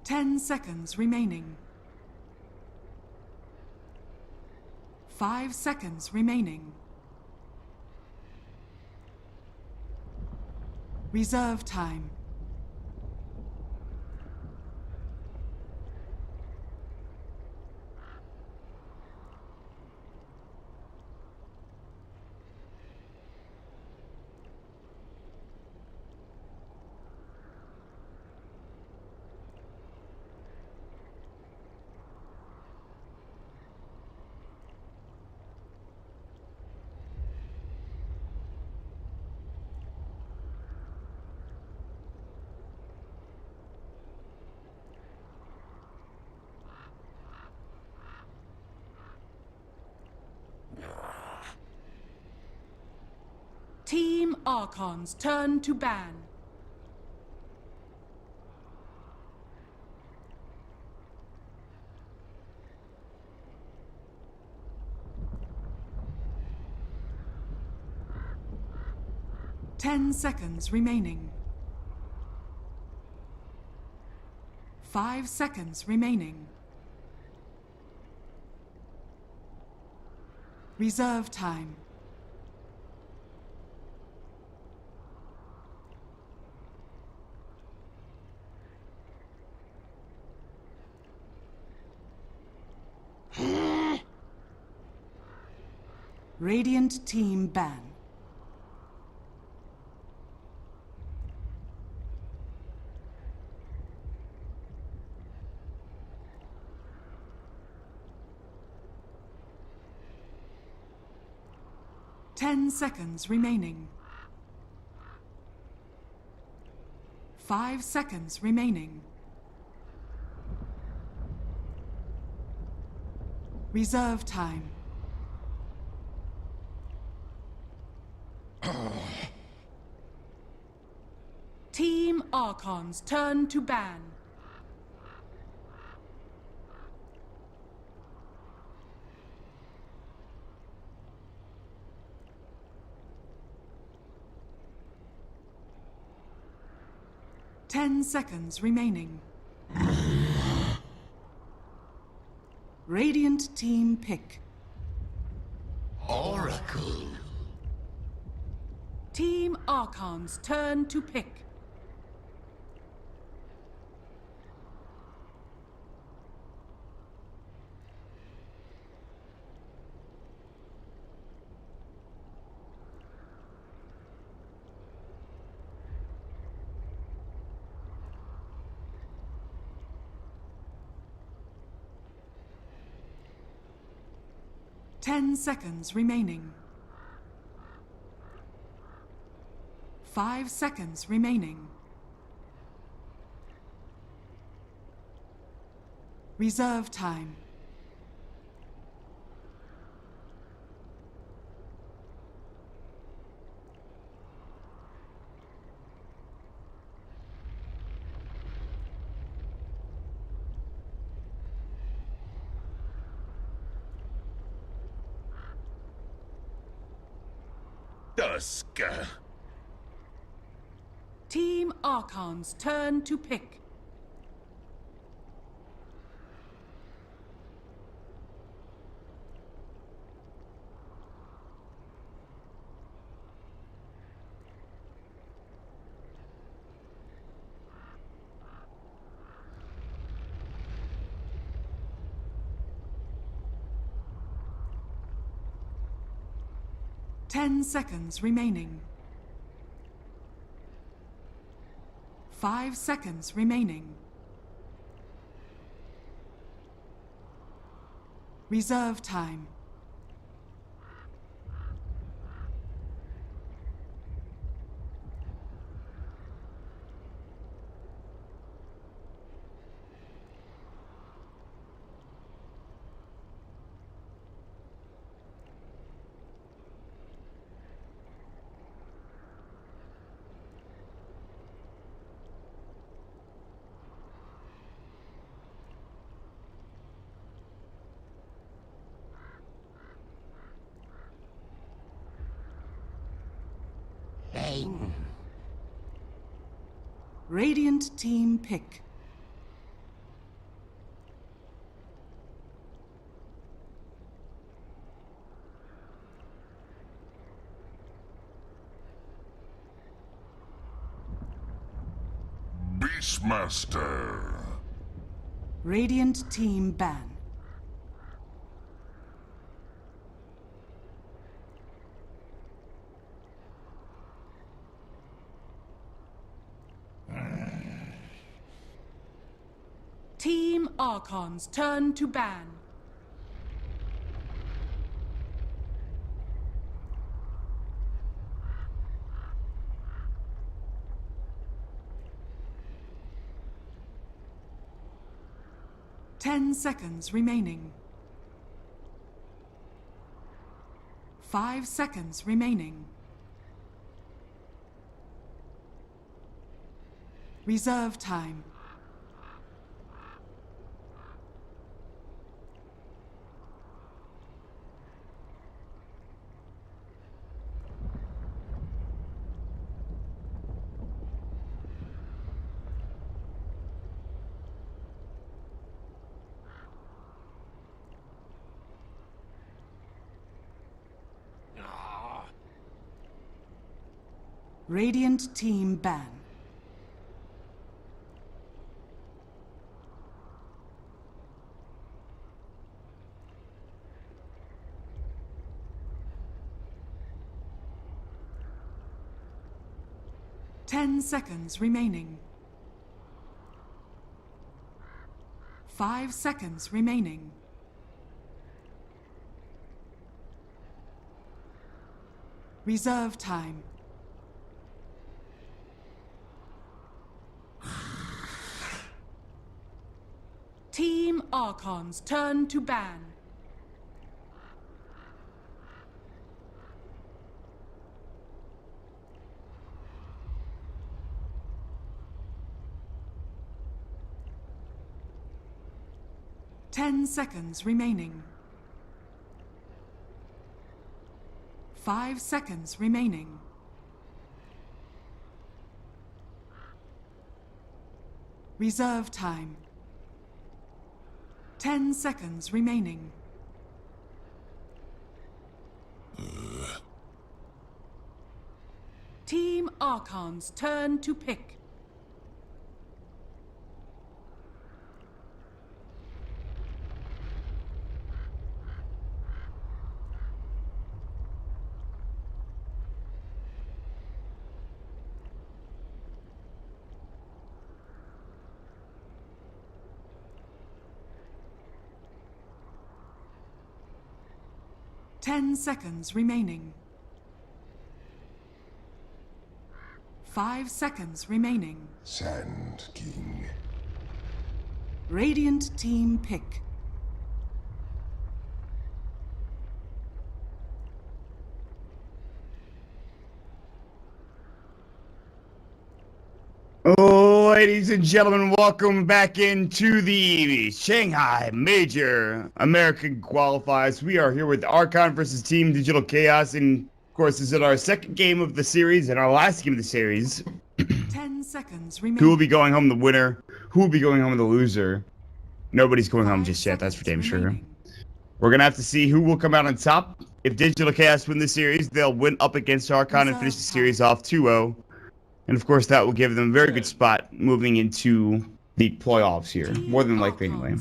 10 seconds remaining. 5 seconds remaining. Reserve time. Team Archon's turn to ban. Ten seconds remaining. 5 seconds remaining. Reserve time. Radiant team ban. Ten seconds remaining. 5 seconds remaining. Reserve time. Team Archon's turn to ban. Ten seconds remaining. Radiant team pick. Oracle. Team Archon's turn to pick. Ten seconds remaining. 5 seconds remaining. Reserve time. Dusk. Team Archon's turn to pick. Ten seconds remaining. 5 seconds remaining. Reserve time. Radiant team pick. Beastmaster. Radiant team ban. Team Archon's turn to ban. Ten seconds remaining. 5 seconds remaining. Reserve time. Radiant team ban. Ten seconds remaining. 5 seconds remaining. Reserve time. Team Archon's turn to ban. Ten seconds remaining. 5 seconds remaining. Reserve time. 10 seconds remaining. Team Archon's turn to pick. Ten seconds remaining. 5 seconds remaining. Sand King. Radiant team pick. Ladies and gentlemen, welcome back into the Shanghai Major American Qualifiers. We are here with Archon versus Team Digital Chaos, and of course, this is our second game of the series and our last game of the series. 10 seconds remaining. Who will be going home the winner? Who will be going home the loser? Nobody's going home just yet, that's for damn sure. We're going to have to see who will come out on top. If Digital Chaos win the series, they'll win up against Archon and finish the series off 2-0. And of course, that will give them a very good spot moving into the playoffs here. More than likely, anyway.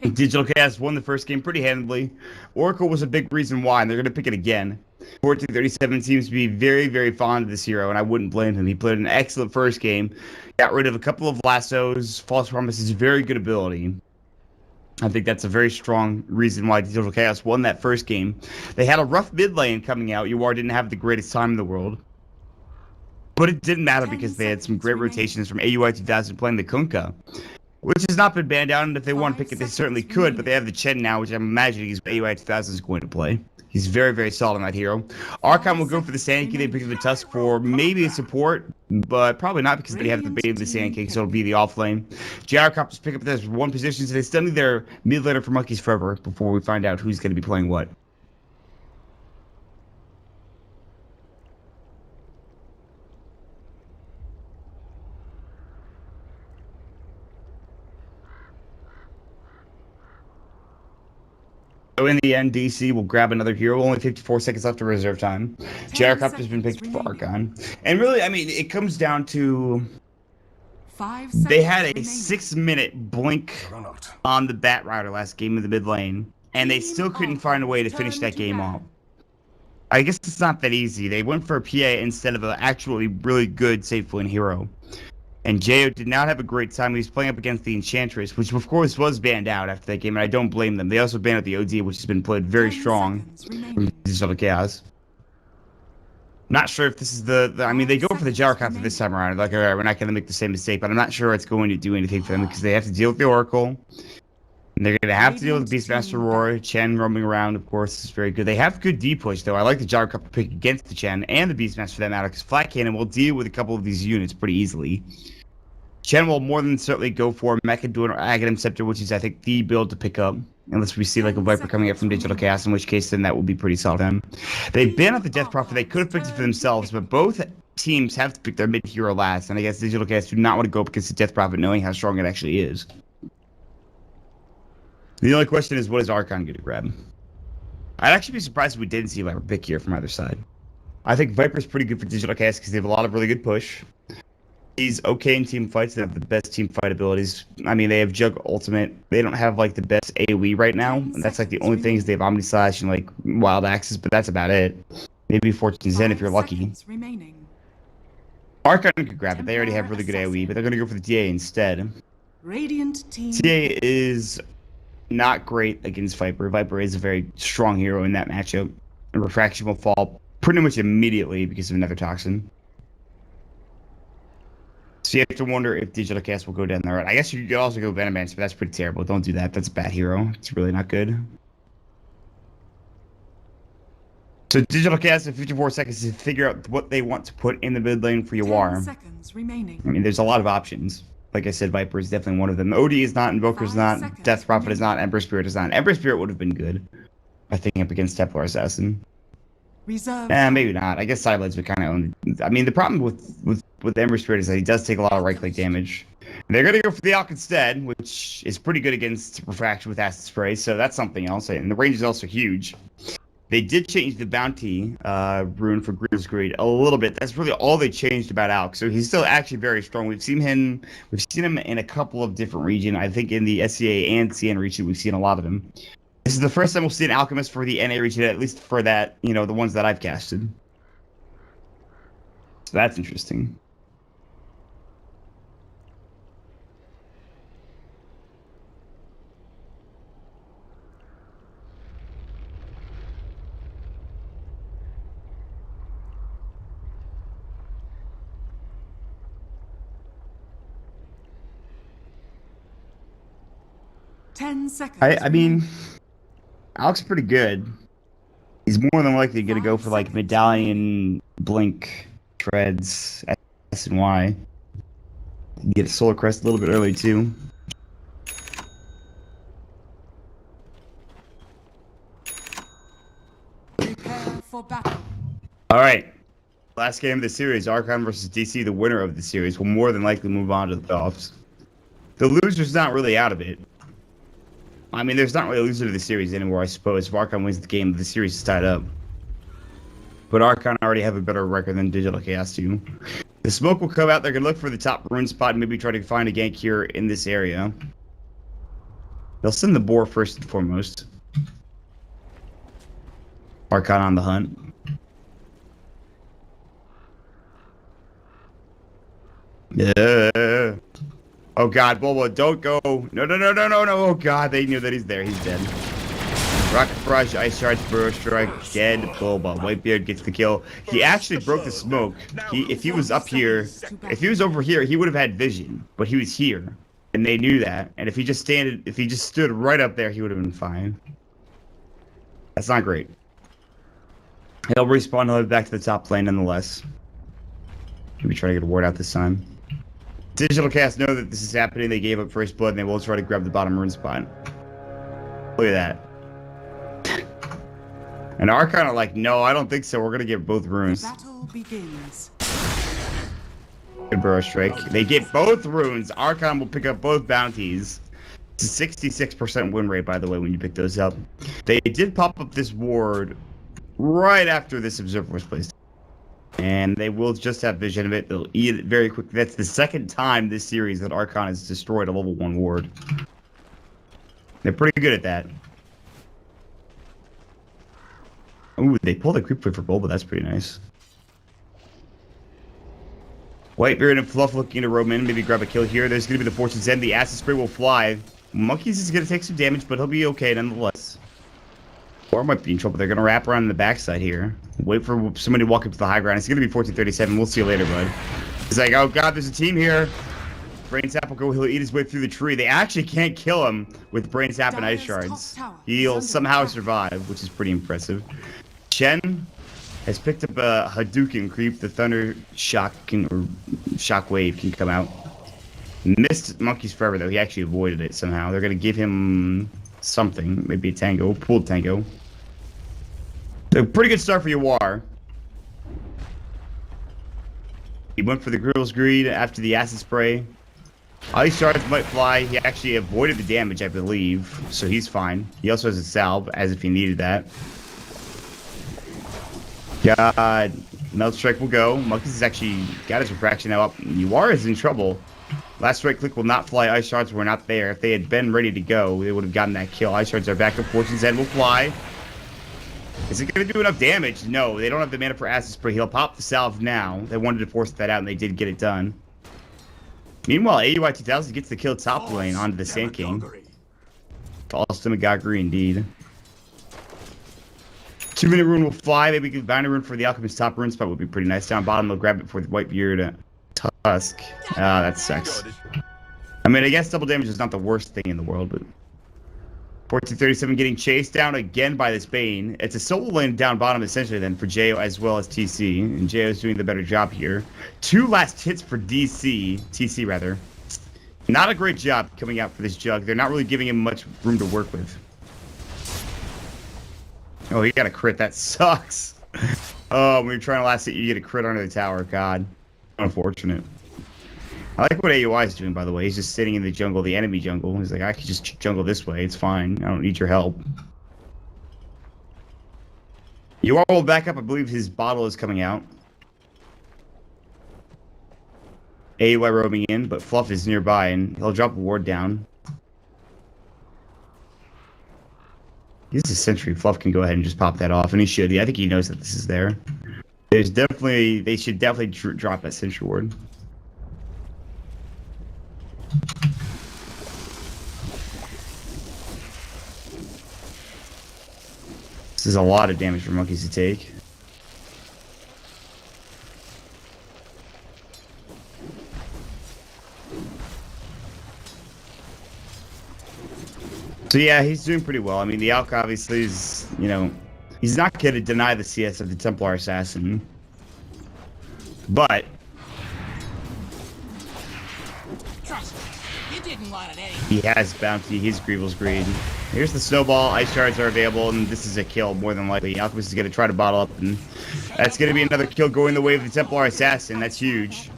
Digital Chaos won the first game pretty handily. Oracle was a big reason why, and they're going to pick it again. 1437 seems to be very, very fond of this hero, and I wouldn't blame him. He played an excellent first game. Got rid of a couple of lassos, false promises, very good ability. I think that's a very strong reason why Digital Chaos won that first game. They had a rough mid lane coming out. UR didn't have the greatest time in the world. But it didn't matter because they had some great rotations from AUI 2000 playing the Kunkka, which has not been banned out, and if they want to pick it, they certainly could, but they have the Chen now, which I'm imagining AUI 2000 is going to play. He's very, very solid on that hero. Archon will go for the Sand Key. They picked up the Tusk for maybe a support, but probably not because they have the bait of the Sand King, so it'll be the off lane. Gyrocopters pick up this one position, so they study their mid laner for Monkeys forever before we find out who's going to be playing what. So in the end, DC will grab another hero. Only 54 seconds left of reserve time. Gyrocopter has been picked for Archon. And really, I mean, it comes down to 5 They seconds had a remaining. 6-minute blink CR1t. on the Bat Rider last game in the mid lane, and they still couldn't find a way to finish that game off. I guess it's not that easy. They went for a PA instead of an actually really good safe lane hero. And Jo did not have a great time. He was playing up against the Enchantress, which of course was banned out after that game, and I don't blame them. They also banned out the OD, which has been played very strong from Digital Chaos. Not sure if this is I mean, they go for the Gyrocopter this time around. Like, all right, we're not going to make the same mistake, but I'm not sure it's going to do anything for them because they have to deal with the Oracle. And they're going to have to deal with Beastmaster Roar. Chen roaming around, of course, is very good. They have good D push, though. I like the Gyrocopter pick against the Chen and the Beastmaster for that matter, because Flat Cannon will deal with a couple of these units pretty easily. Chen will more than certainly go for Mecha Duel or Aghanim Scepter, which is, I think, the build to pick up. Unless we see like a Viper coming up from Digital Chaos, in which case then that would be pretty solid. They banned out the Death Prophet. They could have picked it for themselves, but both teams have to pick their mid hero last. And I guess Digital Chaos do not want to go up against the Death Prophet, knowing how strong it actually is. The only question is, what is Archon going to grab? I'd actually be surprised if we didn't see Viper pick here from either side. I think Viper's pretty good for Digital Chaos because they have a lot of really good push. He's okay in team fights. They have the best team fight abilities. I mean, they have Jug Ultimate. They don't have, like, the best AoE right now. And that's, like, the only things. They have Omni Slash and, like, Wild Axes, but that's about it. Maybe Fortune's Zen if you're lucky. Archon could grab it. They already have really good AoE, but they're going to go for the TA instead. Radiant team. TA is not great against Viper. Viper is a very strong hero in that matchup. And Refraction will fall pretty much immediately because of another Toxin. So you have to wonder if Digital Chaos will go down the road. I guess you could also go Venomance, but that's pretty terrible. Don't do that. That's a bad hero. It's really not good. So Digital Chaos have 54 seconds to figure out what they want to put in the mid lane for Yawar. 10 seconds remaining. I mean, there's a lot of options. Like I said, Viper is definitely one of them. OD is not, Invoker is not, Death Prophet is not, Emperor Spirit is not. Emperor Spirit would have been good, I think, up against Templar Assassin. Reserve. Maybe not. I guess Sidelights would kind of own it. I mean, the problem with Ember Spirit is that he does take a lot of right-click damage. And they're going to go for the Alk instead, which is pretty good against Refraction with Acid Spray, so that's something else. And the range is also huge. They did change the bounty rune for Green's Greed a little bit. That's really all they changed about Alk. So he's still actually very strong. We've seen him in a couple of different regions. I think in the SCA and CN region, we've seen a lot of him. This is the first time we'll see an Alchemist for the NA region, at least for that, you know, the ones that I've casted. So that's interesting. I mean, Alk's pretty good. He's more than likely going to go for, like, Medallion, Blink, Treads, S and Y. Get a Solar Crest a little bit early, too. Prepare for battle. Alright. Last game of the series, Archon versus DC. The winner of the series will more than likely move on to the playoffs. The loser's not really out of it. I mean, there's not really a loser to the series anymore, I suppose. If Archon wins the game, the series is tied up. But Archon already have a better record than Digital Chaos do. The smoke will come out. They're going to look for the top rune spot and maybe try to find a gank here in this area. They'll send the boar first and foremost. Archon on the hunt. Yeah. Oh god, Bobo, don't go. No. Oh god, they knew that he's there. He's dead. Rocket Barrage, Ice Charge, Burrow Strike, dead. Bobo. Whitebeard gets the kill. He actually broke the smoke. If he was up here, if he was over here, he would have had vision. But he was here. And they knew that. And if he just stood right up there, he would have been fine. That's not great. He'll respawn, he'll head back to the top lane nonetheless. Maybe try to get a ward out this time. Digital Chaos know that this is happening. They gave up first blood, and they will try to grab the bottom rune spot. Look at that. And Archon are like, no, I don't think so. We're going to get both runes. The battle begins. Good Burrow Strike. They get both runes. Archon will pick up both bounties. It's a 66% win rate, by the way, when you pick those up. They did pop up this ward right after this Observer was placed. And they will just have vision of it. They'll eat it very quickly. That's the second time this series that Archon has destroyed a level 1 ward. They're pretty good at that. Ooh, they pulled a creep for gold, but that's pretty nice. Whitebeard and Fluff looking to roam in, maybe grab a kill here. There's going to be the Fortune's End. The Acid Spray will fly. Monkeys is going to take some damage, but he'll be okay nonetheless. Or might be in trouble. They're going to wrap around the backside here. Wait for somebody to walk up to the high ground. It's going to be 1437. We'll see you later, bud. He's like, oh god, there's a team here. Brain Sap will go. He'll eat his way through the tree. They actually can't kill him with Brain Sap and Ice Shards. He'll somehow survive, which is pretty impressive. Chen has picked up a Hadouken creep. The Thunder Shockwave can come out. Missed Monkeys forever, though. He actually avoided it somehow. They're going to give him something. Maybe a Tango. Pooled Tango. So, pretty good start for Yawar. He went for the Grill's Greed after the Acid Spray. Ice Shards might fly. He actually avoided the damage, I believe. So he's fine. He also has a Salve, as if he needed that. God. Melt Strike will go. Monkeys has actually got his refraction now up. Yawar is in trouble. Last right click will not fly. Ice Shards were not there. If they had been ready to go, they would have gotten that kill. Ice Shards are back up. Fortune's End will fly. Is it going to do enough damage? No, they don't have the mana for Acid Spray. He'll pop the Salve now. They wanted to force that out, and they did get it done. Meanwhile, AUI 2000 gets the kill top lane onto the Sand King. False demagoguery indeed. 2-minute rune will fly. Maybe give Bounty Rune for the Alchemist top rune spot would be pretty nice. Down bottom, they'll grab it for the Whitebeard Tusk. Ah, that sucks. I mean, I guess double damage is not the worst thing in the world, but 1437 getting chased down again by this Bane. It's a solo lane down bottom essentially then for Jo as well as TC. And Jo is doing the better job here. 2 last hits for TC rather. Not a great job coming out for this Jug. They're not really giving him much room to work with. Oh, he got a crit. That sucks. Oh, when you're trying to last hit, you get a crit under the tower. God. Unfortunate. I like what AUI is doing, by the way. He's just sitting in the jungle, the enemy jungle. He's like, I can just jungle this way. It's fine. I don't need your help. Yawar will back up. I believe his bottle is coming out. AUI roaming in, but Fluff is nearby, and he'll drop a ward down. He's a sentry. Fluff can go ahead and just pop that off, and he should. I think he knows that this is there. They should definitely drop that sentry ward. This is a lot of damage for Monkeys to take. So yeah, he's doing pretty well. I mean, the Alk obviously is, you know, he's not going to deny the CS of the Templar Assassin. But he has bounty, his Grievel's Greed. Here's the snowball, Ice Shards are available, and this is a kill more than likely. Alchemist is going to try to bottle up, and that's going to be another kill going the way of the Templar Assassin. That's huge.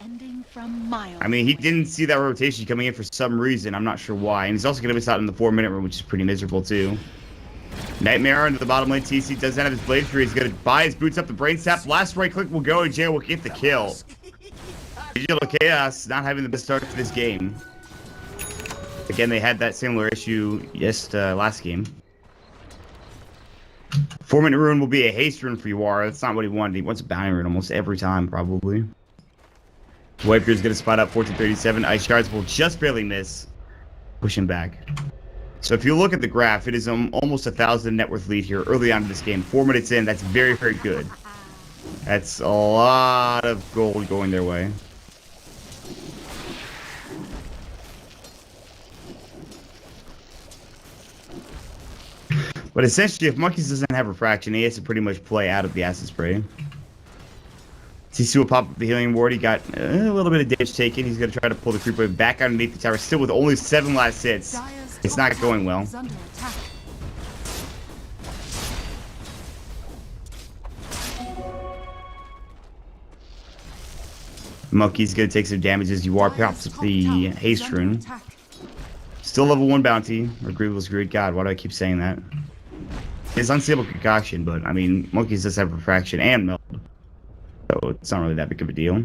I mean, he didn't see that rotation coming in for some reason. I'm not sure why. And he's also going to miss out in the 4-minute run, which is pretty miserable, too. Nightmare into the bottom lane. TC doesn't have his Blade Fury. He's going to buy his boots up the Brain Sap. Last right click will go, and Jay will get the kill. Digital Chaos not having the best start to this game. Again, they had that similar issue last game. 4-minute rune will be a haste rune for Yawar. That's not what he wanted. He wants a bounty rune almost every time, probably. Whitebeard's going to spot up 1437. Ice Shards will just barely miss. Push him back. So if you look at the graph, it is almost 1,000 net worth lead here early on in this game. 4 minutes in, that's very, very good. That's a lot of gold going their way. But essentially, if Monkeys doesn't have refraction, he has to pretty much play out of the Acid Spray. TC will pop up the healing ward. He got a little bit of damage taken. He's going to try to pull the creeper back underneath the tower, still with only 7 last hits. It's not going well. Monkey's going to take some damage as Yawar pops up the haste rune. Still level 1 bounty, or Grievel's Greed. God, why do I keep saying that? It's unstable concoction, but I mean, Monkeys does have refraction and meld. So It's not really that big of a deal.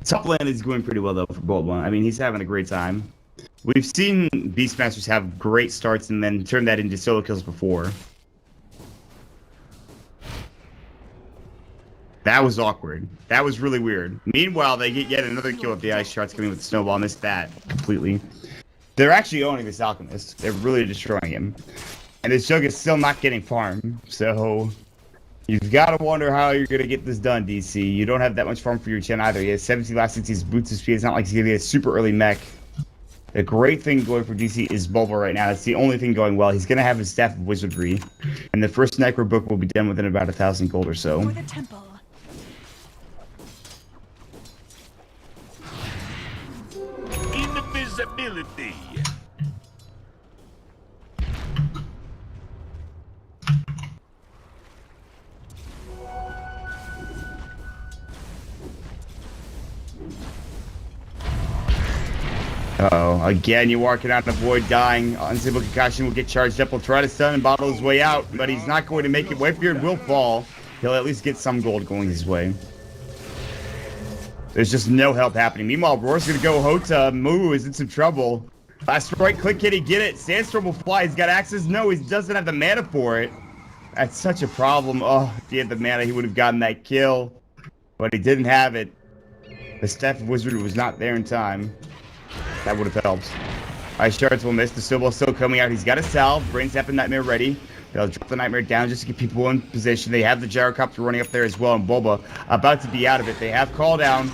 Top lane is going pretty well, though, for Bulba. I mean, he's having a great time. We've seen Beastmasters have great starts and then turn that into solo kills before. That was awkward. That was really weird. Meanwhile, they get yet another kill with the ice shards coming with the snowball and missed that completely. They're actually owning this alchemist. They're really destroying him. And this jug is still not getting farm. So you've got to wonder how you're going to get this done, DC. You don't have that much farm for your Chen either. He has 17 last 6 boots of speed. It's not like he's going to be a super early mech. The great thing going for DC is Bulba right now. It's the only thing going well. He's going to have his Staff of Wizardry. And the first Necro book will be done within about 1,000 gold or so. For the temple. Invisibility. Uh-oh. Again, Yawar cannot avoid dying. Unstable Concussion will get charged up. Will try to stun and bottle his way out, but he's not going to make it. Whitebeard will fall. He'll at least get some gold going his way. There's just no help happening. Meanwhile, Roar's going to go Hota. Moo is in some trouble. Last right click, can he get it? Sandstorm will fly. He's got access. No, he doesn't have the mana for it. That's such a problem. Oh, if he had the mana, he would have gotten that kill. But he didn't have it. The Staff of Wizardry was not there in time. That would have helped. Ice Shards will miss. The snowball still coming out. He's got a salve. Brain Sap and Nightmare ready. They'll drop the Nightmare down just to get people in position. They have the Gyrocopter running up there as well, and Bulba about to be out of it. They have Call Down.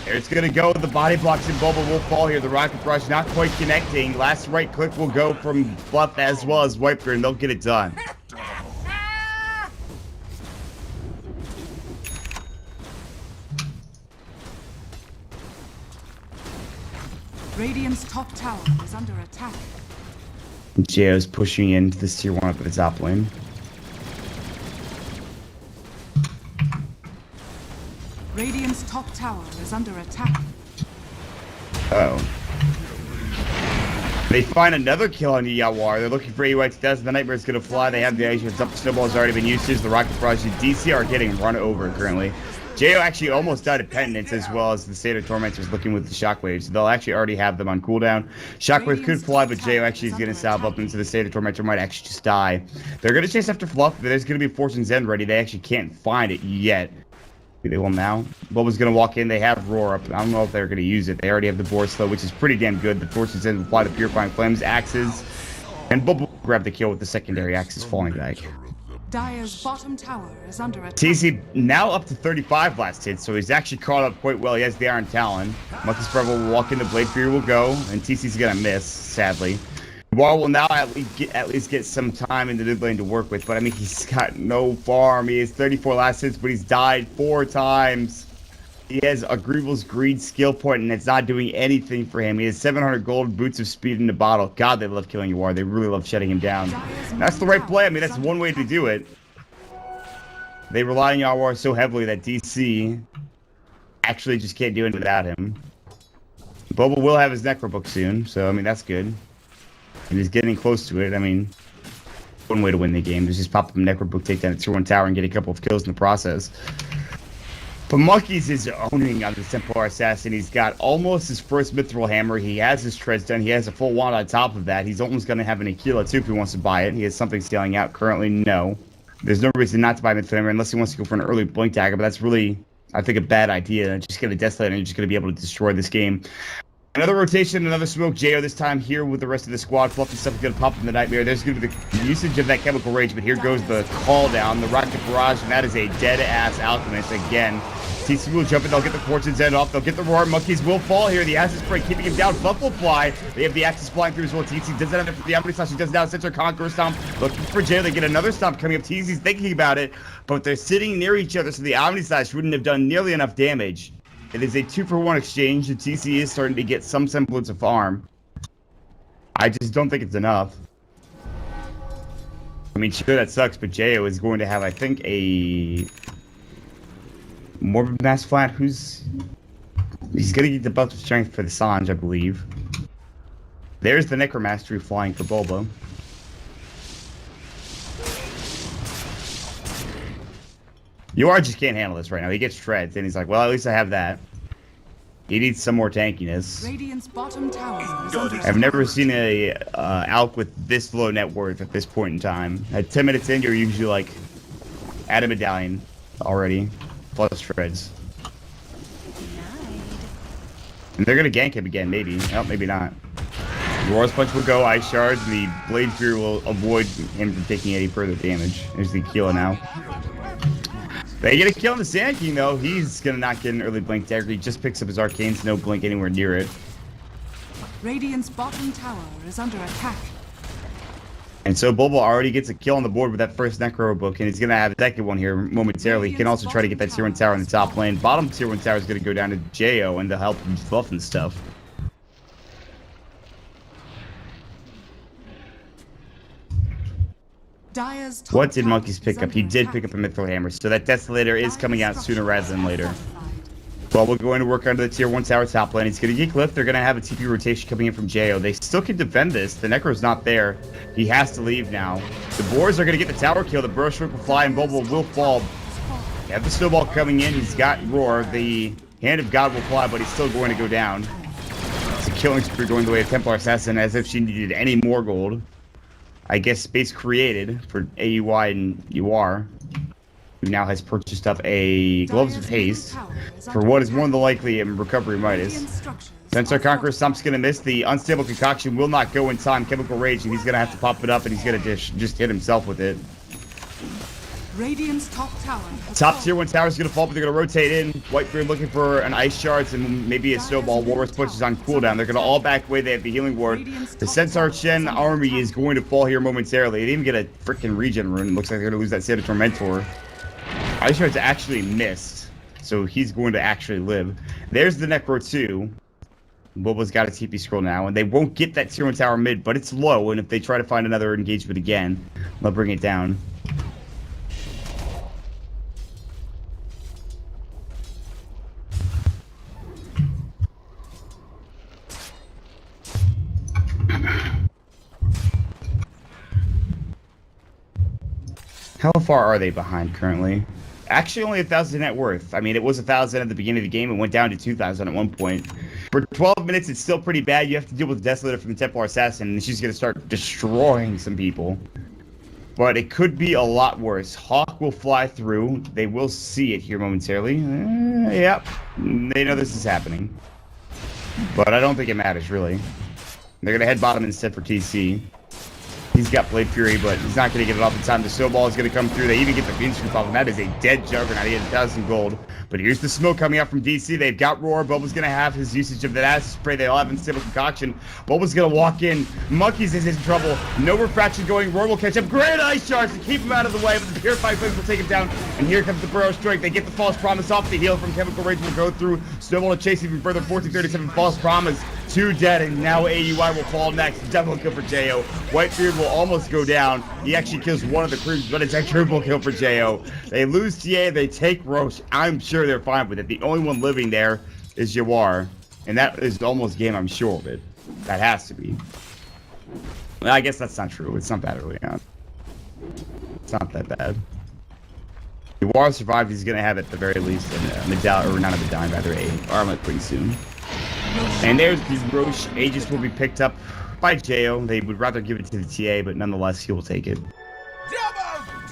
It's going to go. The body blocks and Bulba will fall here. The Rocket Rush not quite connecting. Last right click will go from Bluff as well as Wiper, and they'll get it done. Radiant's top tower is under attack. Jao's pushing into this tier 1 up at the top lane. Radiant's top tower is under attack. Uh oh. They find another kill on the Yawar. They're looking for EY2000. The Nightmare's going to fly. They have the ice up. The snowball has already been used. Here's the Rocket Barrage. DC are getting run over currently. Jo actually almost died of Penitence as well as the State of Tormentors looking with the Shockwaves. They'll actually already have them on cooldown. Shockwave could fly, but Jo actually is going to salve up into the State of Tormentor. Might actually just die. They're going to chase after Fluff, but there's going to be Fortune's End ready. They actually can't find it yet. They will now. Bulba's going to walk in. They have Roar up. I don't know if they're going to use it. They already have the Boar Slow, which is pretty damn good. The Fortune's End will fly the Purifying Flames, Axes, and Bulba will grab the kill with the secondary Axes falling back. Dire's bottom tower is under attack. TC now up to 35 last hit, so he's actually caught up quite well. He has the Iron Talon. Monkey's Forever will walk into Blade Fury will go, and TC's going to miss, sadly. Wall will now at least get some time in the mid lane to work with, but I mean, he's got no farm. He has 34 last hits, but he's died 4 times. He has a Grievous Greed skill point, and it's not doing anything for him. He has 700 gold, boots of speed in the bottle. God, they love killing Yawar. They really love shutting him down. That's the right play. I mean, that's one way to do it. They rely on Yawar so heavily that DC actually just can't do it without him. Boba will have his Necro book soon, so I mean, that's good. And he's getting close to it. I mean, one way to win the game is just pop up a Necro book, take down a tier 1 tower, and get a couple of kills in the process. But Monkeys is owning on the Templar Assassin. He's got almost his first Mithril Hammer. He has his treads done. He has a full wand on top of that. He's almost going to have an Aquila too if he wants to buy it. He has something sailing out currently. No. There's no reason not to buy Mithril Hammer unless he wants to go for an early Blink Dagger, but that's really, I think, a bad idea. Just get a Death Light and you're just going to be able to destroy this game. Another rotation, another smoke. Jo this time here with the rest of the squad. Fluffy stuff is going to pop in the Nightmare. There's going to be the usage of that Chemical Rage, but here goes the call down, the Rocket Barrage, and that is a dead-ass Alchemist again. TC will jump in, they'll get the Fortune's End off, they'll get the Roar. Monkeys will fall here. The Acid Spray keeping him down. Fluff will fly. They have the Axis flying through as well. TC does that for the Omni Slash. He does now Center Conqueror Stomp. Looking for Jo. They get another Stomp coming up. TC's thinking about it, but they're sitting near each other, so the Omni Slash wouldn't have done nearly enough damage. It is a 2-for-1 exchange, and TC is starting to get some semblance of farm. I just don't think it's enough. I mean, sure, that sucks, but Jo is going to have, I think, a Morbid Mass Flat. He's going to get the buff of strength for the Sanj, I believe. There's the Necromastery flying for Bulba. UR just can't handle this right now. He gets shreds, and he's like, well, at least I have that. He needs some more tankiness. Radiant's bottom tower is under I've never seen a ALK with this low net worth at this point in time. At 10 minutes in, you're usually like at a medallion already, plus shreds. And they're gonna gank him again, maybe. Oh, maybe not. Roar's Punch will go, Ice Shards, and the Blade Fury will avoid him from taking any further damage. There's the Keela now. They get a kill on the Sand King, though. He's gonna not get an early blink dagger. He just picks up his arcanes, no blink anywhere near it. Radiant's bottom tower is under attack. And so Bulba already gets a kill on the board with that first Necro book, and he's gonna have a second one here momentarily. He can also try to get that tier 1 tower in the top lane. Bottom tier 1 tower is gonna go down to Jo and to help him buff and stuff. Dire's top What did tower Monkeys pick is up? He under did attack. pick up a Mithril Hammer, so that Desolator is coming out sooner rather than later. Fortified. Well, we're going to work under the tier 1 tower top lane. He's going to get clipped. They're going to have a TP rotation coming in from Jo. They still can defend this. The Necro's not there. He has to leave now. The Boars are going to get the tower kill. The Burrow Shrimp will fly and Bulba will fall. They have the Snowball coming in. He's got Roar. The Hand of God will fly, but he's still going to go down. It's a killing spree going the way of Templar Assassin, as if she needed any more gold. I guess space created for AUI and UR, who now has purchased up a Gloves of Haste for what is more than likely a Recovery Midas. Since our Conqueror Stump's going to miss, the Unstable Concoction will not go in time. Chemical Rage, and he's going to have to pop it up, and he's going to just hit himself with it. Radiant's top tower. Top tier 1 tower is going to fall, but they're going to rotate in. Whitebeard looking for an Ice Shards and maybe a Snowball. Walrus Punch is on cooldown. They're going to all back away. They have the Healing Ward. The Centaur Chen army is going to fall here momentarily. They even get a freaking regen rune. Looks like they're going to lose that Santa Tormentor. Ice Shards actually missed, so he's going to actually live. There's the Necro 2. Bulba's got a TP scroll now, and they won't get that tier 1 tower mid, but it's low, and if they try to find another engagement again, they'll bring it down. How far are they behind currently? Actually, only 1,000 net worth. I mean, it was 1,000 at the beginning of the game. It went down to 2,000 at one point. For 12 minutes, it's still pretty bad. You have to deal with the Desolator from the Templar Assassin, and she's going to start destroying some people. But it could be a lot worse. Hawk will fly through. They will see it here momentarily. Yep. They know this is happening. But I don't think it matters, really. They're going to head bottom instead for TC. He's got Blade Fury, but he's not going to get it off in time. The Snowball is going to come through. They even get the Fiend Scoop off, and that is a dead Juggernaut. He has 1,000 gold. But here's the smoke coming out from DC. They've got Roar. Bulba's going to have his usage of that acid spray. They all have Unstable Concoction. Bulba's going to walk in. Monkeys is in trouble. No refraction going. Roar will catch up. Great Ice Shards to keep him out of the way, but the Purified Flames will take him down. And here comes the Burrow Strike. They get the False Promise off. The heal from Chemical Rage will go through. Snowball to chase even further. 1437 False Promise. 2 dead, and now AUI will fall next. Double kill for Jo. Whitebeard will almost go down. He actually kills one of the crews, but it's a triple kill for Jo. They lose TA, they take Roche. I'm sure they're fine with it. The only one living there is Jawar, and that is almost game, I'm sure of it. That has to be. Well, I guess that's not true. It's not that early on. It's not that bad. Jawar survived. He's going to have at the very least a medallion, or not a medallion, rather a armlet pretty soon. And there's the Roche. Aegis will be picked up by Jo. They would rather give it to the TA, but nonetheless, he will take it.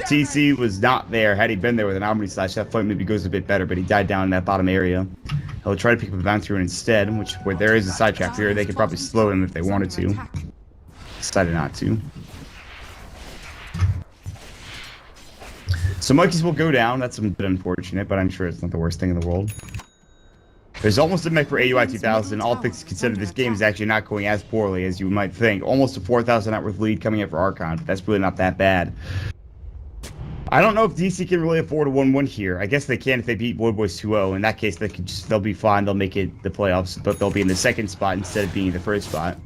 TC was not there. Had he been there with an Omni Slash, that fight maybe goes a bit better, but he died down in that bottom area. He'll try to pick up a Bounty Rune instead, which where there is a sidetrack here, they could probably slow him if they wanted to. Decided not to. So Monkeys will go down. That's a bit unfortunate, but I'm sure it's not the worst thing in the world. There's almost a mech for AUI 2000. All things considered, this game is actually not going as poorly as you might think. Almost a 4,000 net worth lead coming in for Archon, but that's really not that bad. I don't know if DC can really afford a 1-1 here. I guess they can if they beat Boy Boys 2-0. In that case, they'll be fine. They'll make it the playoffs, but they'll be in the second spot instead of being the first spot.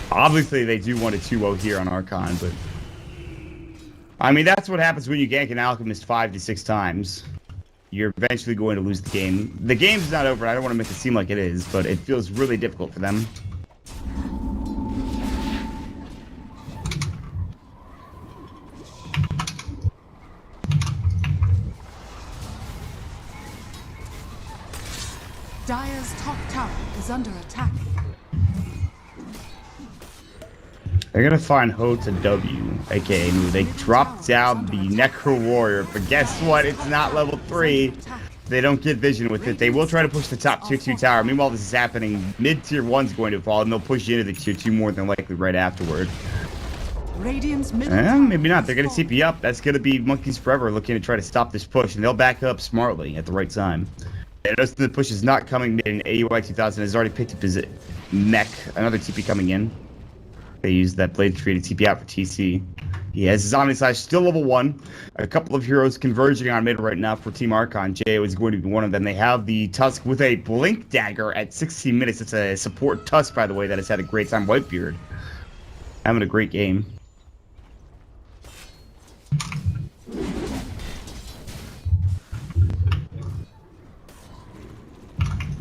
Obviously, they do want a 2-0 here on Archon, but I mean, that's what happens when you gank an Alchemist 5 to 6 times. You're eventually going to lose the game. The game's not over. I don't want to make it seem like it is, but it feels really difficult for them. Dire's top tower is under attack. They're gonna find Ho to W, aka Mu. They dropped down the Necro Warrior, but guess what? It's not level 3. They don't get vision with it. They will try to push the top tier 2 tower. Meanwhile, this is happening. Mid tier 1's going to fall, and they'll push you into the tier 2 more than likely right afterward. Maybe not. They're gonna TP up. That's gonna be Monkeys Forever looking to try to stop this push, and they'll back up smartly at the right time. They notice the push is not coming mid, and AUI 2000 has already picked up his mech. Another TP coming in. They use that Blade Tree to TP out for TC. He has his Omni-Slash still level 1. A couple of heroes converging on mid right now for Team Archon. JO is going to be one of them. They have the Tusk with a Blink Dagger at 16 minutes. It's a support Tusk, by the way, that has had a great time. Whitebeard having a great game.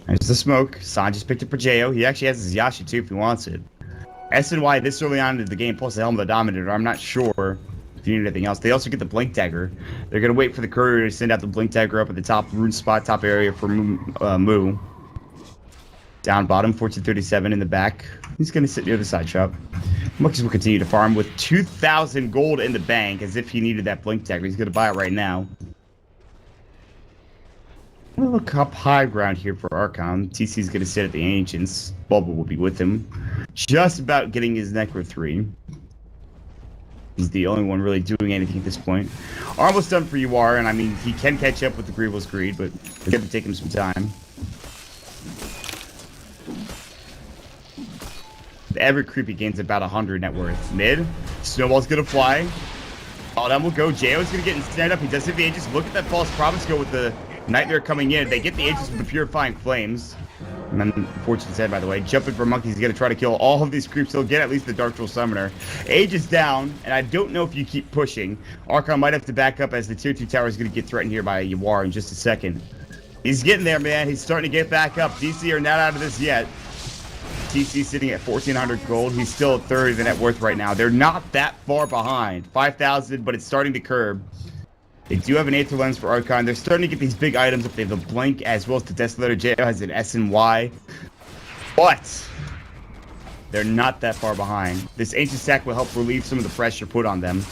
There's the smoke. San just picked up for JO. He actually has his Yashi too if he wants it. SNY this early on into the game, plus the Helm of the Dominator. I'm not sure if you need anything else. They also get the Blink Dagger. They're going to wait for the courier to send out the Blink Dagger up at the top rune spot, top area for Mu. Down bottom, 1437 in the back. He's going to sit near the side shop. Monkeys will continue to farm with 2,000 gold in the bank as if he needed that Blink Dagger. He's going to buy it right now. I'm gonna look up high ground here for Archon. TC's gonna sit at the Ancients. Bubble will be with him. Just about getting his Necro 3. He's the only one really doing anything at this point. Almost done for UR, and I mean, he can catch up with the Grievel's Greed, but it's gonna take him some time. Every creepy gains about 100 net worth. Mid, Snowball's gonna fly. Oh, that will go. JO's gonna get stand up. He does hit the Aegis. Look at that false promise go with the Nightmare coming in. They get the Aegis with the Purifying Flames. And then Fortune's head, by the way. Jumping for Monkeys. He's going to try to kill all of these creeps. He'll get at least the Dark Troll Summoner. Aegis down, and I don't know if you keep pushing. Archon might have to back up as the tier 2 tower is going to get threatened here by Yawar in just a second. He's getting there, man. He's starting to get back up. DC are not out of this yet. TC sitting at 1,400 gold. He's still at 30 of the net worth right now. They're not that far behind. 5,000, but it's starting to curb. They do have an Aether Lens for Archon. They're starting to get these big items up. They have the Blink as well as the Desolator. JO has an SNY. But they're not that far behind. This Ancient Stack will help relieve some of the pressure put on them.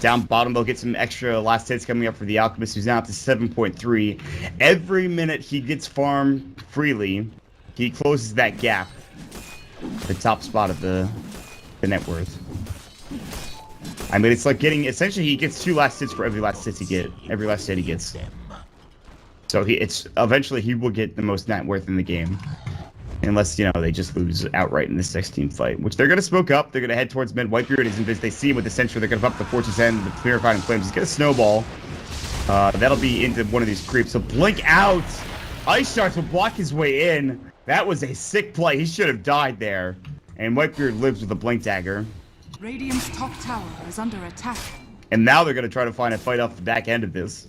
Down bottom, they'll get some extra last hits coming up for the Alchemist, who's now up to 7.3. Every minute he gets farmed freely, he closes that gap. The top spot of the net worth. I mean, it's like getting, essentially he gets 2 last hits for every last hit he gets. So eventually he will get the most net worth in the game. Unless, you know, they just lose outright in the 16 fight. Which they're going to smoke up. They're going to head towards mid. Whitebeard is invis. They see him with the Sentry. They're going to pump the Fortune's End, the Purifying Flames. He's going to snowball. That'll be into one of these creeps. So blink out. Ice Sharks will block his way in. That was a sick play. He should have died there. And Whitebeard lives with a Blink Dagger. Radiant's top tower is under attack. And now they're going to try to find a fight off the back end of this.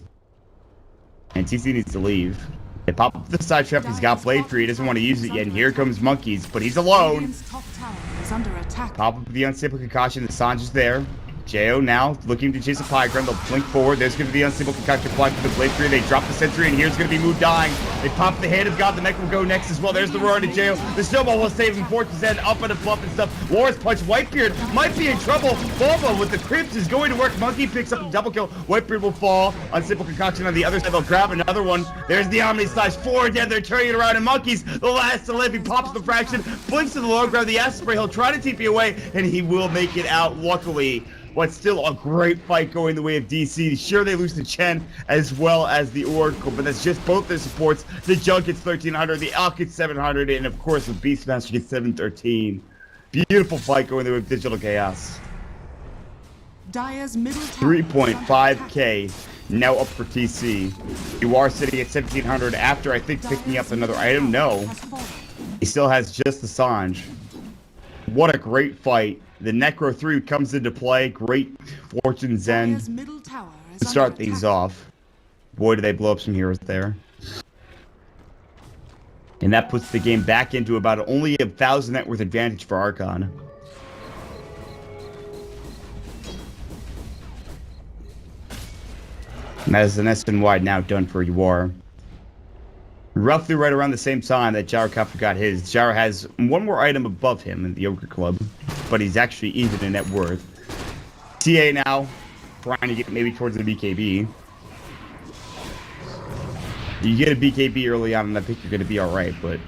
And TC needs to leave. They pop up the side trap. He's got Blade Tree. He doesn't want to use it yet. And here comes Monkeys, but he's alone. Radiant's top tower is under attack. Pop up the Unstable Concoction. The Sanj is there. JO now looking to chase a high ground. They'll blink forward. There's going to be Unstable Concoction flying through the Blade Tree. They drop the Sentry, and here's going to be Mood dying. They pop the Hand of God. The mech will go next as well. There's the roar to JO. The Snowball will save him. Fortune's End up and a fluff and stuff. War's Punch. Whitebeard might be in trouble. Boba with the creeps is going to work. Monkey picks up a double kill. Whitebeard will fall. Unstable Concoction on the other side. They'll grab another one. There's the Omni-Slash. 4 dead. They're turning it around. And Monkeys, the last to live. He pops the fraction. Blinks to the low. Grab the Acid Spray. He'll try to TP away, and he will make it out, luckily. But still a great fight going the way of DC. Sure, they lose to Chen as well as the Oracle, but that's just both their supports. The Junk gets 1,300, the Elk gets 700, and of course the Beastmaster gets 713. Beautiful fight going the way of Digital Chaos. Dire's middle tower 3.5k now up for TC. You are sitting at 1,700 after, I think, picking up another item. No, he still has just the Sanj. What a great fight. The Necro 3 comes into play. Great Fortune's End to start things off. Boy, do they blow up some heroes there. And that puts the game back into about only 1,000 net worth advantage for Archon. And that is an SNY now done for UR. roughly right around the same time that China Kaka got his. China has one more item above him in the Ogre Club, but he's actually even in net worth. TA now trying to get maybe towards the BKB. You get a BKB early on, and I think you're going to be all right, but